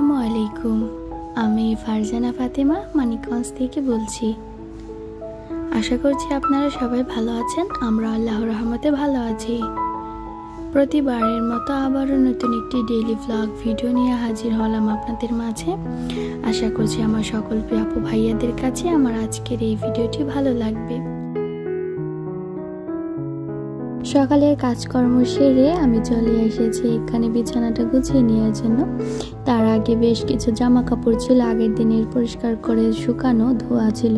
আসসালামু আলাইকুম। আমি ফারজানা ফাতেমা মানিকগঞ্জ থেকে বলছি। আশা করছি আপনারা সবাই ভালো আছেন। আমরা আল্লাহর রহমতে ভালো আছি। প্রতিবারের মতো আবারও নতুন একটি ডেইলি ভ্লগ ভিডিও নিয়ে হাজির হলাম আপনাদের মাঝে। আশা করছি আমার সকল প্রিয় আপু ভাইয়াদের কাছে আমার আজকের এই ভিডিওটি ভালো লাগবে। সকালের কাজকর্ম সেরে আমি চলে এসেছি এখানে বিছানাটা গুছিয়ে নেওয়ার জন্য। তার আগে বেশ কিছু জামা কাপড় ছিল আগের দিনের পরিষ্কার করে শুকানো ধোয়া ছিল,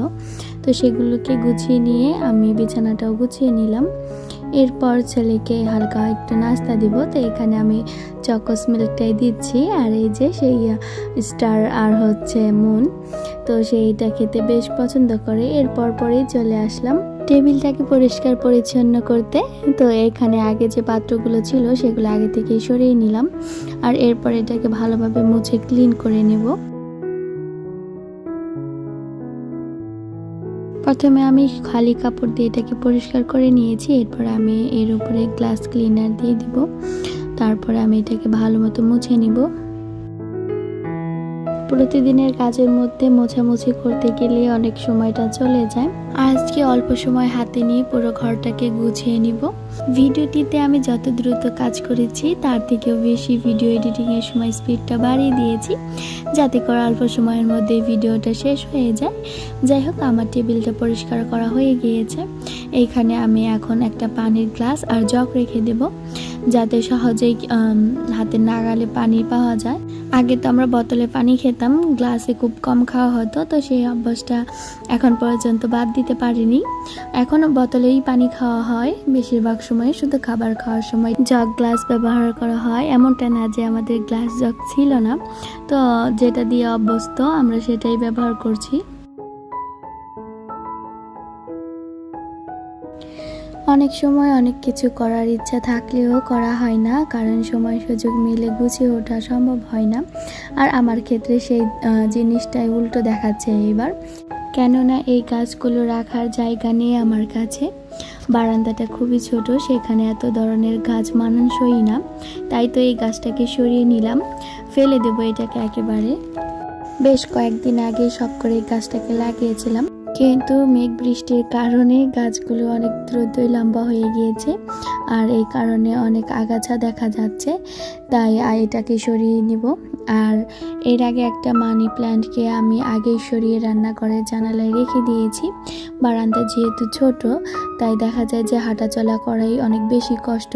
তো সেগুলোকে গুছিয়ে নিয়ে আমি বিছানাটাও গুছিয়ে নিলাম। এরপর ছেলেকে হালকা একটু নাস্তা দিব, তো এখানে আমি চকোস মিল্কটাই দিচ্ছি। আর এই যে সেই স্টার আর হচ্ছে মুন, তো সেইটা খেতে বেশ পছন্দ করে। এরপর পরেই চলে আসলাম টেবিলটাকে পরিষ্কার পরিচ্ছন্ন করতে। তো এখানে আগে যে পাত্রগুলো ছিল সেগুলো আগে থেকেই সরিয়ে নিলাম, আর এরপর এটাকে ভালোভাবে মুছে ক্লিন করে নেব। প্রথমে আমি খালি কাপড় দিয়ে এটাকে পরিষ্কার করে নিয়েছি। এরপর আমি এর উপরে গ্লাস ক্লিনার দিয়ে দিব, তারপরে আমি এটাকে ভালো মতো মুছে নিব। প্রতিদিনের কাজের মধ্যে মোছামুছি করতে গেলে অনেক সময়টা চলে যায়। আজকে অল্প সময় হাতে নিয়ে পুরো ঘরটাকে গুছিয়ে নিব। ভিডিওটিতে আমি যত দ্রুত কাজ করেছি তার থেকেও বেশি ভিডিও এডিটিং এর সময় স্পিডটা বাড়িয়ে দিয়েছি, যাতে করে অল্প সময়ের মধ্যে ভিডিওটা শেষ হয়ে যায়। যাই হোক, আমার টেবিলটা পরিষ্কার করা হয়ে গিয়েছে। এইখানে আমি এখন একটা পানির গ্লাস আর জগ রেখে দেব, যাতে সহজেই হাতের নাগালে পানি পাওয়া যায়। আগে তো আমরা বোতলে পানি খেতাম, গ্লাসে খুব কম খাওয়া হতো, তো সেই অভ্যাসটা এখন পর্যন্ত বাদ দিতে পারিনি। এখনও বোতলেই পানি খাওয়া হয় বেশিরভাগ সময়, শুধু খাবার খাওয়ার সময় জগ গ্লাস ব্যবহার করা হয়। এমনটা না যে আমাদের গ্লাস জগ ছিল না, তো যেটা দিয়ে অভ্যস্ত আমরা সেটাই ব্যবহার করছি। অনেক সময় অনেক কিছু করার ইচ্ছা থাকলেও করা হয় না, কারণ সময় সুযোগ মিলে গুছিয়ে ওঠা সম্ভব হয় না। আর আমার ক্ষেত্রে সেই জিনিসটাই উল্টো দেখাচ্ছে এবার, কেননা এই গাছগুলো রাখার জায়গা নেই আমার কাছে। বারান্দাটা খুবই ছোট, সেখানে এত ধরনের গাছ মানানসই না, তাই তো এই গাছটাকে সরিয়ে নিলাম, ফেলে দেবো এটাকে একেবারে। বেশ কয়েকদিন আগে শখ করে এই গাছটাকে লাগিয়েছিলাম, কিন্তু মেঘ বৃষ্টির কারণে গাছগুলো অনেক দ্রুতই লম্বা হয়ে গিয়েছে, আর এই কারণে অনেক আগাছা দেখা যাচ্ছে, তাই এটাকে সরিয়ে নিব। আর এর আগে একটা মানি প্ল্যান্টকে আমি আগেই সরিয়ে রান্নাঘরের জানালায় রেখে দিয়েছি। বারান্দা যেহেতু ছোট, তাই দেখা যায় যে হাঁটা চলা করাই অনেক বেশি কষ্ট।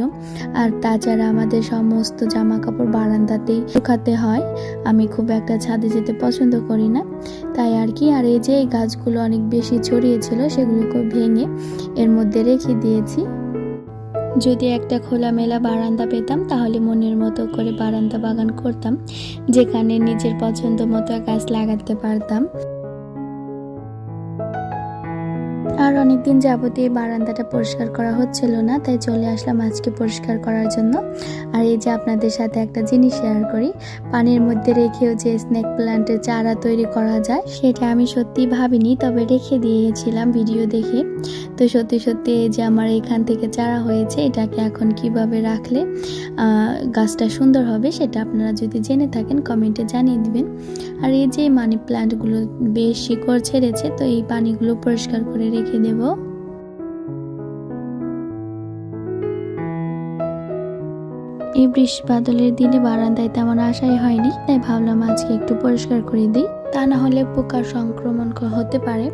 আর তাছাড়া আমাদের সমস্ত জামা কাপড় বারান্দাতেই শুকাতে হয়। আমি খুব একটা ছাদে যেতে পছন্দ করি না, তাই আর কি। আর এই যে এই গাছগুলো অনেক বেশি ছড়িয়েছিল, সেগুলোকে ভেঙে এর মধ্যে রেখে দিয়েছি। যদি একটা খোলামেলা বারান্দা পেতাম তাহলে মনের মতো করে বারান্দা বাগান করতাম, যেখানে নিজের পছন্দ মতো গাছ লাগাতে পারতাম। আর অনেকদিন যাবত এই বারান্দাটা পরিষ্কার করা হচ্ছিল না, তাই চলে আসলাম আজকে পরিষ্কার করার জন্য। আর এই যে আপনাদের সাথে একটা জিনিস শেয়ার করি, পানির মধ্যে রেখেও যে স্নেক প্ল্যান্টের চারা তৈরি করা যায়, সেটা আমি সত্যি ভাবিনি, তবে রেখে দিয়েছিলাম ভিডিও দেখে। তো সত্যি সত্যি এই যে আমার এখান থেকে চারা হয়েছে, এটাকে এখন কিভাবে রাখলে গাছটা সুন্দর হবে সেটা আপনারা যদি জেনে থাকেন কমেন্টে জানিয়ে দিবেন। আর এই যে মানি প্ল্যান্টগুলো বেশ শিকড় ছেড়েছে, তো এই পানিগুলো পরিষ্কার করে রেখে দেব। এই বৃষ্টি বাদলের দিনে বারান্দায় তেমন আশাই হয়নি, তাই ভাবলাম আজকে একটু পরিষ্কার করে দিই, তা না হলে পোকার সংক্রমণ হতে পারে।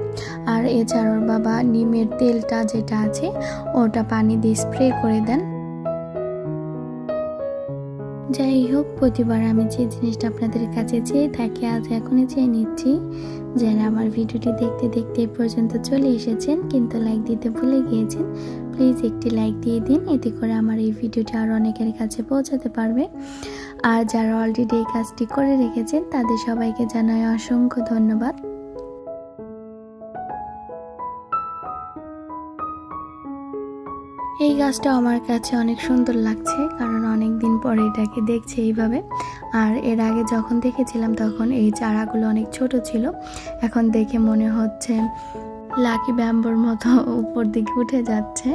আর এছাড়াও বাবা নিমের তেলটা যেটা আছে ওটা পানি দিয়ে স্প্রে করে দেন। যাই হোক, প্রতিবার আমি যে জিনিসটা আপনাদের কাছে চেয়ে থাকি আজ এখনই চেয়ে নিচ্ছি। যারা আমার ভিডিওটি দেখতে দেখতে এই পর্যন্ত চলে এসেছেন কিন্তু লাইক দিতে ভুলে গিয়েছেন, প্লিজ একটি লাইক দিয়ে দিন, এতে করে আমার এই ভিডিওটি আরও অনেকের কাছে পৌঁছাতে পারবে। আর যারা অলরেডি এই কাজটি করে রেখেছেন তাদের সবাইকে জানাই অসংখ্য ধন্যবাদ। এই গাছটা আমার কাছে অনেক সুন্দর লাগছে, কারণ অনেক দিন পরে এটাকে দেখছি এইভাবে। আর এর আগে যখন দেখেছিলাম তখন এই চারাগুলো অনেক ছোট ছিল, এখন দেখে মনে হচ্ছে লাকি ব্যাম্বোর মতো উপর দিকে উঠে যাচ্ছে।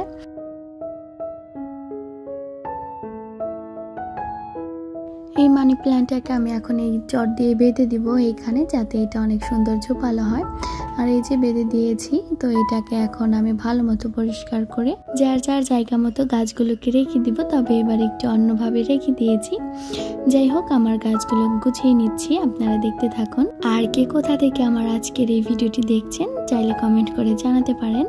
এই মানি প্ল্যান্টটাকে আমি এখন এই চট দিয়ে বেঁধে দিব এইখানে, যাতে এটা অনেক সুন্দর ঝোপালো হয়। আর এই যে বেঁধে দিয়েছি, তো এটাকে এখন আমি ভালো মতো পরিষ্কার করে যার যার জায়গা মতো গাছগুলোকে রেখে দিব। তবে এবার একটু অন্যভাবে রেখে দিয়েছি। যাই হোক, আমার গাছগুলো গুছিয়ে নিচ্ছি, আপনারা দেখতে থাকুন। আর কে কোথা থেকে আমার আজকের এই ভিডিওটি দেখছেন চাইলে কমেন্ট করে জানাতে পারেন।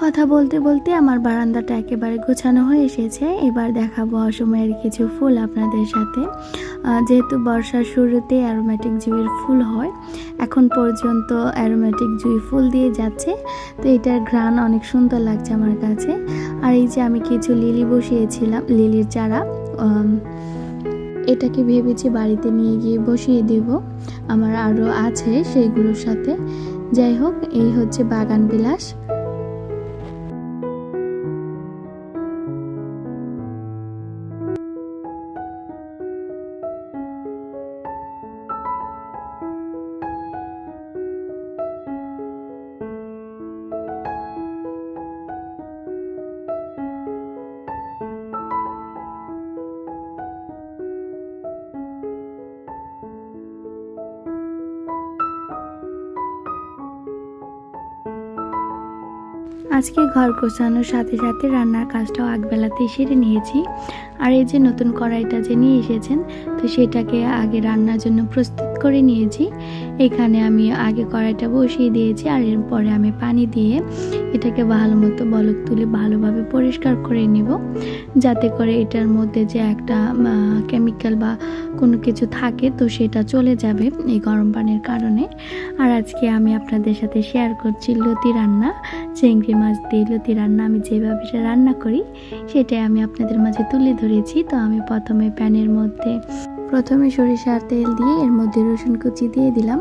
কথা বলতে বলতে আমার বারান্দাটা একেবারে গোছানো হয়ে এসেছে। এবার দেখাবো অসময়ের কিছু ফুল আপনাদের সাথে। যেহেতু বর্ষার শুরুতে অ্যারোমেটিক জুঁইয়ের ফুল হয়, এখন পর্যন্ত অ্যারোমেটিক জুঁই ফুল দিয়ে যাচ্ছে, তো এটার ঘ্রাণ অনেক সুন্দর লাগছে আমার কাছে। আর এই যে আমি কিছু লিলি বসিয়েছিলাম, লিলির চারা, এটাকে ভেবেছি বাড়িতে নিয়ে গিয়ে বসিয়ে দেব, আমার আরও আছে সেইগুলোর সাথে। যাই হোক, এই হচ্ছে বাগান বিলাস। আজকে ঘর গোছানোর সাথে সাথে রান্নার কাজটাও আগবেলাতেই সেরে নিয়েছি। আর এই যে নতুন কড়াইটা যে নিয়ে এসেছেন, তো সেটাকে আগে রান্নার জন্য প্রস্তুত করে নিয়েছি। এখানে আমি আগে কড়াইটা বসিয়ে দিয়েছি, আর এরপরে আমি পানি দিয়ে এটাকে ভালো মতো বলক তুলে ভালোভাবে পরিষ্কার করে নিব, যাতে করে এটার মধ্যে যে একটা কেমিক্যাল বা কোনো কিছু থাকে তো সেটা চলে যাবে এই গরম পানির কারণে। আর আজকে আমি আপনাদের সাথে শেয়ার করছি লতি রান্না, চিংড়ি মাছ দিয়ে লতি রান্না। আমি যেভাবে রান্না করি সেটাই আমি আপনাদের মাঝে তুলে ধরেছি। তো আমি প্রথমে সরিষার তেল দিয়ে এর মধ্যে রসুন কুচি দিয়ে দিলাম।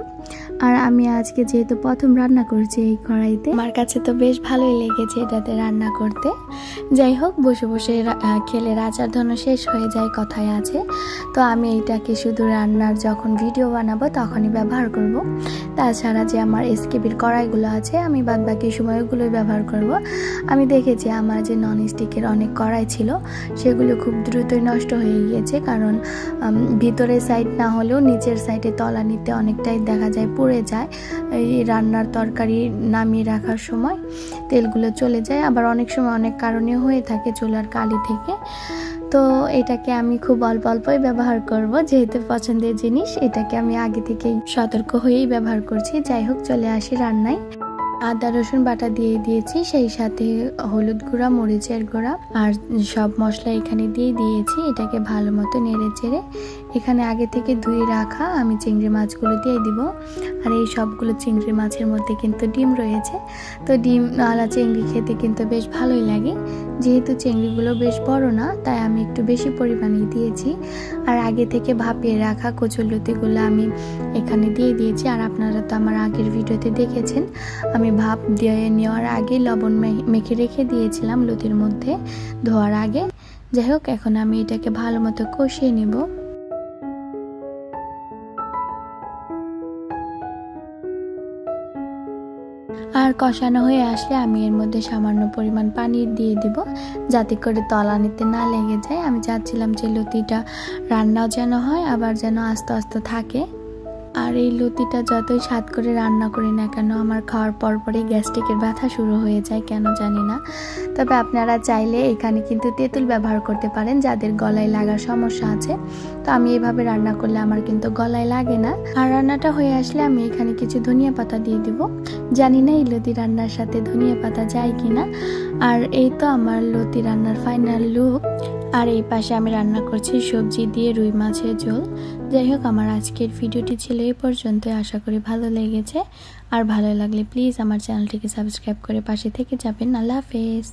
আর আমি আজকে যেহেতু প্রথম রান্না করছি এই কড়াইতে, আমার কাছে তো বেশ ভালোই লেগেছে এটাতে রান্না করতে। যাই হোক, বসে বসে খেলে রাজার ধন্য শেষ হয়ে যায় কথায় আছে। তো আমি এইটাকে শুধু রান্নার যখন ভিডিও বানাবো তখনই ব্যবহার করব। তাছাড়া যে আমার এসকেবির কড়াইগুলো আছে, আমি বাদ বাকি সময় ওগুলোই ব্যবহার করব। আমি দেখেছি আমার যে নন স্টিকের অনেক কড়াই ছিল সেগুলো খুব দ্রুতই নষ্ট হয়ে গিয়েছে, কারণ ভিতরের সাইড না হলেও নিচের সাইডে তলা নিতে অনেকটাই দেখা যায় পুড়ে যায়। এই রান্নার তরকারি নামিয়ে রাখার সময় তেলগুলো চলে যায়, আবার অনেক সময় অনেক কারণে হয়ে থাকে চুলার কালি থেকে। তো এটাকে আমি খুব অল্প অল্পই ব্যবহার করব, যেহেতু পছন্দের জিনিস এটাকে আমি আগে থেকেই সতর্ক হয়েই ব্যবহার করছি। যাই হোক, চলে আসি রান্নায়। আদা রসুন বাটা দিয়ে দিয়েছি, সেই সাথে হলুদ গুঁড়া, মরিচের গুঁড়া আর সব মশলা এখানে দিয়ে দিয়েছি। এটাকে ভালো মতো নেড়ে চেড়ে এখানে আগে থেকে ধুয়ে রাখা আমি চিংড়ি মাছগুলো দিয়ে দিব। আর এই সবগুলো চিংড়ি মাছের মধ্যে কিন্তু ডিম রয়েছে, তো ডিম আলা চিংড়ি খেতে কিন্তু বেশ ভালোই লাগে। যেহেতু চিংড়িগুলো বেশ বড় না, তাই আমি একটু বেশি পরিমাণে দিয়েছি। আর আগে থেকে ভাপিয়ে রাখা কচুরলতিগুলো আমি এখানে দিয়ে দিয়েছি। আর আপনারা তো আমার আগের ভিডিওতে দেখেছেন, আমি ভাপ দিয়ে নেওয়ার আগে লবণ মেখে রেখে দিয়েছিলাম লতির মধ্যে ধোয়ার আগে। যাই হোক, এখন আমি এটাকে ভালো মতো কষিয়ে নেব। আর কষানো হয়ে আসলে আমি এর মধ্যে সামান্য পরিমাণ পানি দিয়ে দিব, যাতে করে তলানিতে না লেগে যায়। আমি চাচ্ছিলাম যে লতিটা রান্নাও যেন হয়, আবার যেন আস্তে আস্তে থাকে। আর এই লতিটা যতই স্বাদ করে রান্না করি না কেন, আমার খাওয়ার পরপরই গ্যাস্ট্রিকের ব্যথা শুরু হয়ে যায়, কেন জানি না। তবে আপনারা চাইলে এখানে কিন্তু তেঁতুল ব্যবহার করতে পারেন, যাদের গলায় লাগার সমস্যা আছে। তো আমি এইভাবে রান্না করলে আমার কিন্তু গলায় লাগে না। আর রান্নাটা হয়ে আসলে আমি এখানে কিছু ধনিয়া পাতা দিয়ে দিব। জানি না এই লতি রান্নার সাথে ধনিয়া পাতা যায় কিনা। আর এই তো আমার লতি রান্নার ফাইনাল লুক। আর এই পাশে আমি রান্না করছি সবজি দিয়ে রুই মাছের ঝোল। যাই হোক, আমার আজকের ভিডিওটি ছিল এই পর্যন্ত। আশা করি ভালো লেগেছে। আর ভালো লাগলে প্লিজ আমার চ্যানেলটিকে সাবস্ক্রাইব করে পাশে থেকে যাবেন। আল্লাহ হাফেজ।